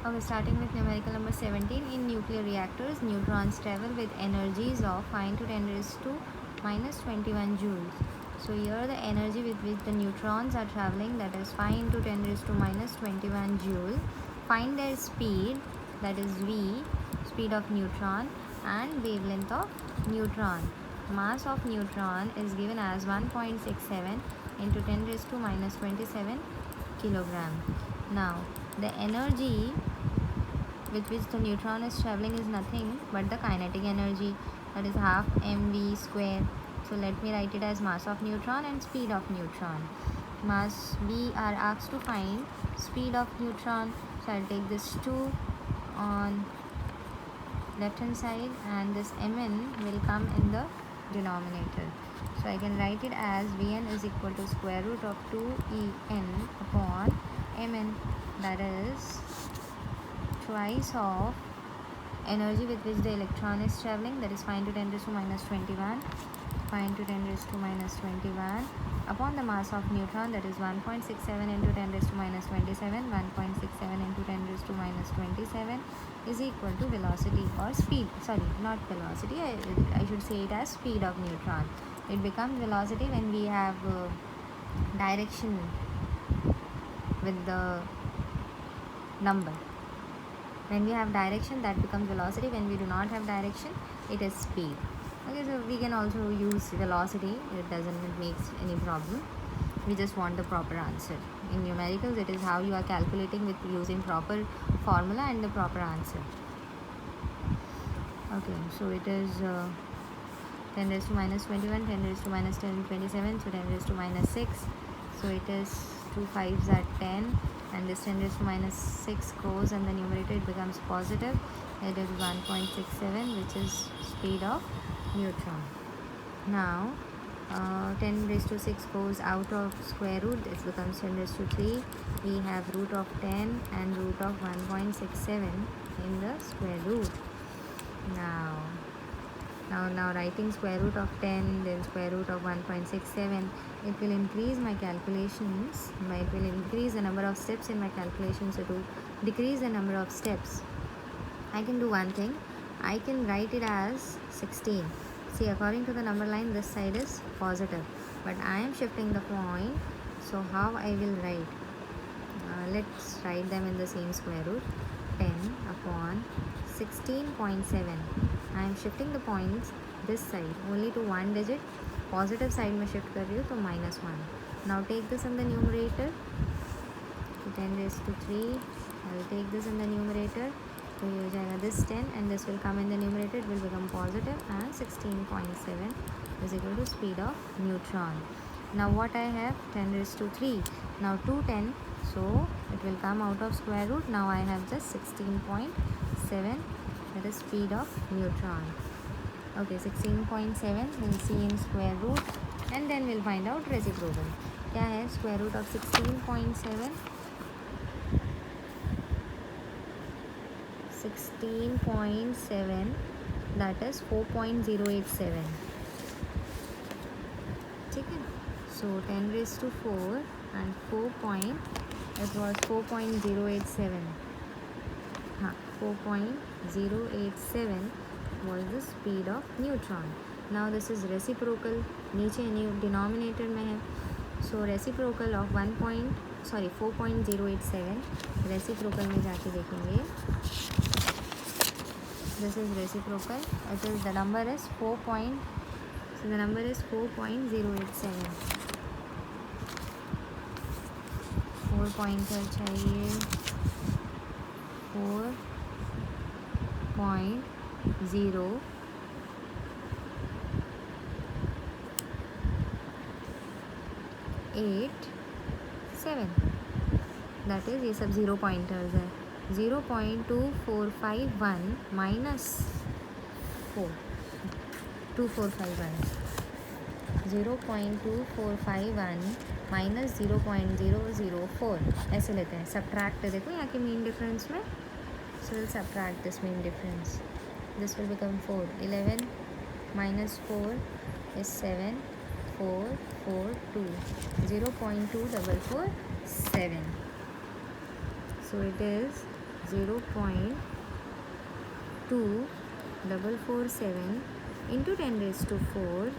Okay, starting with numerical number 17. In nuclear reactors, neutrons travel with energies of 5 to 10 raised to minus 21 joules. So here the energy with which the neutrons are traveling, that is 5 into 10 raised to minus 21 joule. Find their speed, that is v, speed of neutron, and wavelength of neutron. Mass of neutron is given as 1.67 into 10 raised to minus 27 kilogram. Now the energy with which the neutron is traveling is nothing but the kinetic energy, that is half mv square. So let me write it as mass of neutron and speed of neutron. We are asked to find speed of neutron, so I'll take this 2 on left hand side and this mn will come in the denominator. So I can write it as Vn is equal to square root of 2En upon Mn, that is twice of energy with which the electron is traveling, that is 5 to 10 raised to minus 21, 5 to 10 raised to minus 21 upon the mass of neutron, that is 1.67 into 10 raised to minus 27, 1.67 into 10 raised to minus 27 is equal to velocity or speed, sorry, not velocity, I should say it as speed of neutron. It becomes velocity when we have direction with the number. When we have direction, that becomes velocity. When we do not have direction, it is speed. Okay, so we can also use velocity. It doesn't make any problem. We just want the proper answer. In numericals, it is how you are calculating with using proper formula and the proper answer. Okay, so it is 10 raised to minus 21, 10 raised to minus 27, so 10 raised to minus 6. So it is 2 5s are 10, and this 10 raised to minus 6 goes and the numerator it becomes positive. It is 1.67, which is speed of neutron. Now 10 raised to 6 goes out of square root, it becomes 10 raised to 3. We have root of 10 and root of 1.67 in the square root. Now writing square root of 10, then square root of 1.67, it will increase my calculations, it will increase the number of steps in my calculations. So to decrease the number of steps, I can do one thing. I can write it as 16. See, according to the number line, this side is positive, but I am shifting the point. So how I will write? Let's write them in the same square root. 10 upon 16.7. I am shifting the points this side only to one digit. Positive side में shift कर रही हूँ तो -1. Now take this in the numerator. So 10 raised to 3. I will take this in the numerator. So ये हो जाएगा this 10 and this will come in the numerator. It will become positive and 16.7 is equal to speed of neutron. Now what I have? 10 raised to 3. Now 2 10. So it will come out of square root. Now I have just 16.7, that is speed of neutron. Okay, 16.7 we'll see in square root and then we'll find out reciprocal. क्या है square root of 16.7? 16.7, that is 4.087. ठीक है? So 10 raised to 4 and 4.087. 4.087 was the speed of neutron. Now this is reciprocal. नीचे denominator में है. So reciprocal of 4.087. reciprocal में जाके देखेंगे. This is reciprocal. It is the number is 4.087. 4 pointer चाहिए. 4.087. That is ये सब 0 pointers है. 0.2451 minus 4. 2451. 0.2451 माइनस 0.004 ऐसे लेते हैं. सब्ट्रैक्ट देखो यहाँ के मीन डिफरेंस में. So we'll subtract this mean difference. This will become 4. 11 minus 4 is 7. 4 4 2. 0.2447. So it is 0.2447 into 10 raised to 4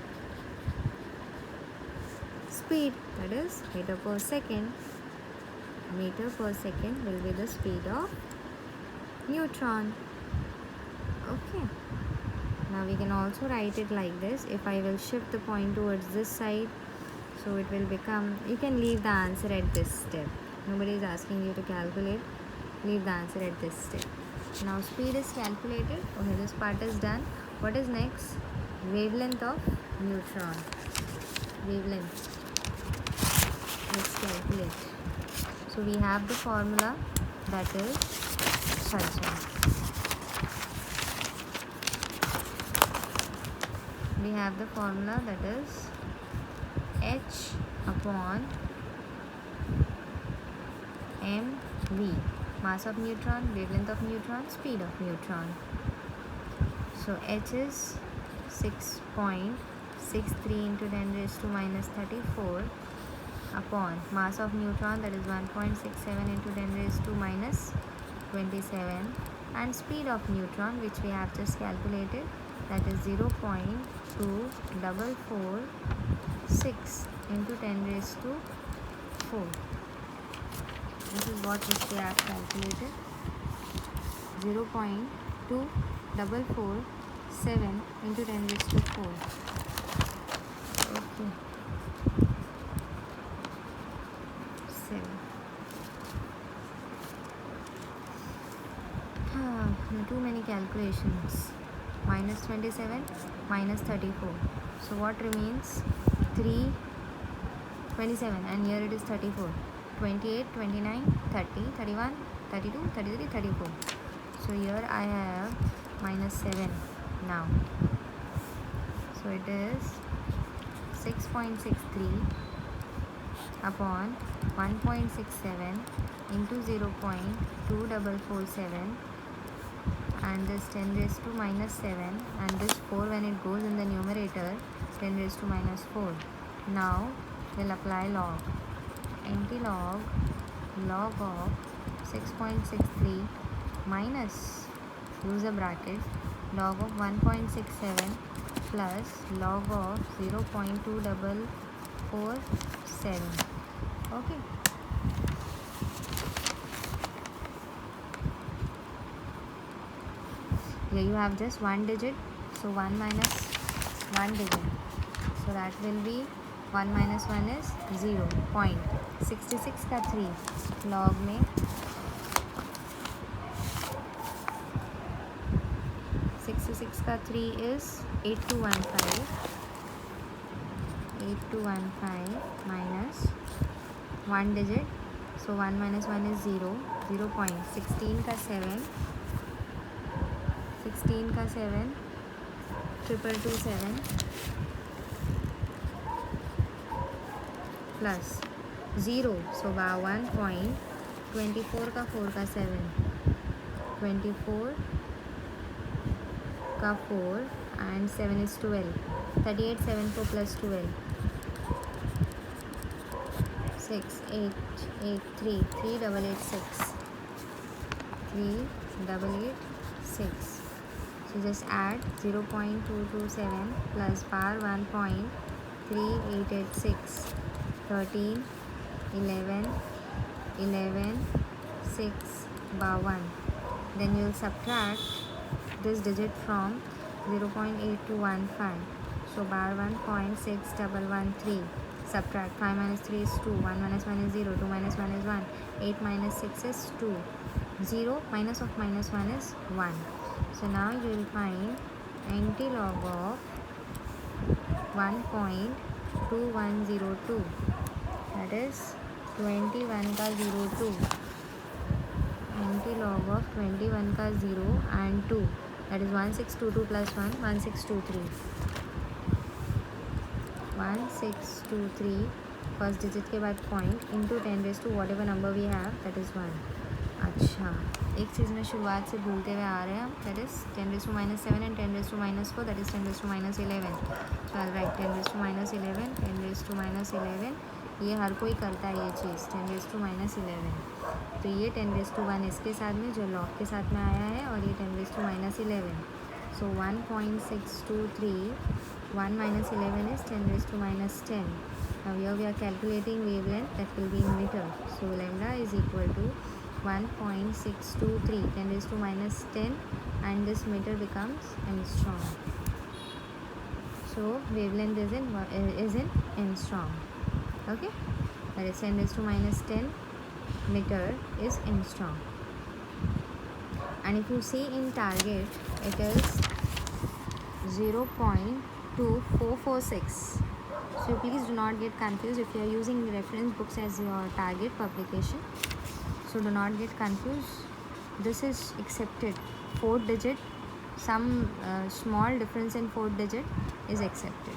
speed, that is meter per second. Meter per second will be the speed of neutron. Okay, now we can also write it like this. If I will shift the point towards this side, so it will become, you can leave the answer at this step. Nobody is asking you to calculate. Leave the answer at this step. Now speed is calculated. Okay, this part is done. What is next? Wavelength of neutron. Wavelength. Let's calculate. So we have the formula, that is such. We have the formula, that is h upon mv. Mass of neutron, wavelength of neutron, speed of neutron. So h is 6.63 into 10 raised to minus 34 upon mass of neutron, that is 1.67 into 10 raised to minus 27, and speed of neutron, which we have just calculated, that is 0.2446 into 10 raised to 4. This is what we have calculated. 0.2447 into 10 raised to 4. Okay. 7. Too many calculations. Minus 27, minus 34. So what remains? 3, 27, and here it is 34. 28, 29, 30, 31, 32, 33, 34. So here I have minus 7 now. So it is 6.63 upon 1.67 into 0.2447, and this 10 raised to minus 7, and this 4 when it goes in the numerator, 10 raised to minus 4. Now we'll apply log. Antilog log of 6.63 minus, use a bracket, log of 1.67 plus log of 0.2447. Okay. Here you have just one digit, so 1 minus 1 digit. So that will be 1 minus 1 is 0. 0.66 का 3 log में 66 का 3 is 8215. 8215 minus 1 digit, so 1 minus 1 is 0. 0.16 का 7. 16 का 7. 2227 plus 0, so by 1.24 का 4 का 7. 24 का 4 and 7 is 12. 38 7 4 plus 12. 6 8 8 3 3886. 3886. So just add 0.227 plus power 1.3886. 13 11 11 6 bar 1. Then you will subtract this digit from 0.8215. So bar 1.6113. Subtract 5 minus 3 is 2. 1 minus 1 is 0. 2 minus 1 is 1. 8 minus 6 is 2. 0 minus of minus 1 is 1. So now you will find antilog of 1.2102. That is 21 का 02. Antilog of 21 का 0 and 2. That is 1622 plus 1, 1623. 1623 first digit के बाद point into 10 raised to whatever number we have, that is 1. अच्छा, एक चीज़ में शुरुआत से भूलते हुए आ रहे हैं हम, that is 10 raised to minus 7 and 10 raised to minus 4, that is 10 raised to minus 11. So I'll write 10 raised to minus 11, 10 raised to minus 11. ये हर कोई करता है ये चीज़, 10 raised to minus 11. तो ये 10⁻⁻⁻ इसके साथ में जो लॉग के साथ में आया है, और ये 10⁻⁻11. So 1.623, 1 minus 11 is 10⁻⁻10. Now here we are calculating wavelength, that will be in meter. So lambda is equal to 1.623, 10⁻⁻10, and this meter becomes angstrom. So wavelength is in angstrom. Okay, that is 10⁻⁻10 meter is angstrom. And if you see in target, it is 0.2446. So please do not get confused if you are using reference books as your target publication. So do not get confused. This is accepted. 4th digit, some small difference in 4th digit is accepted.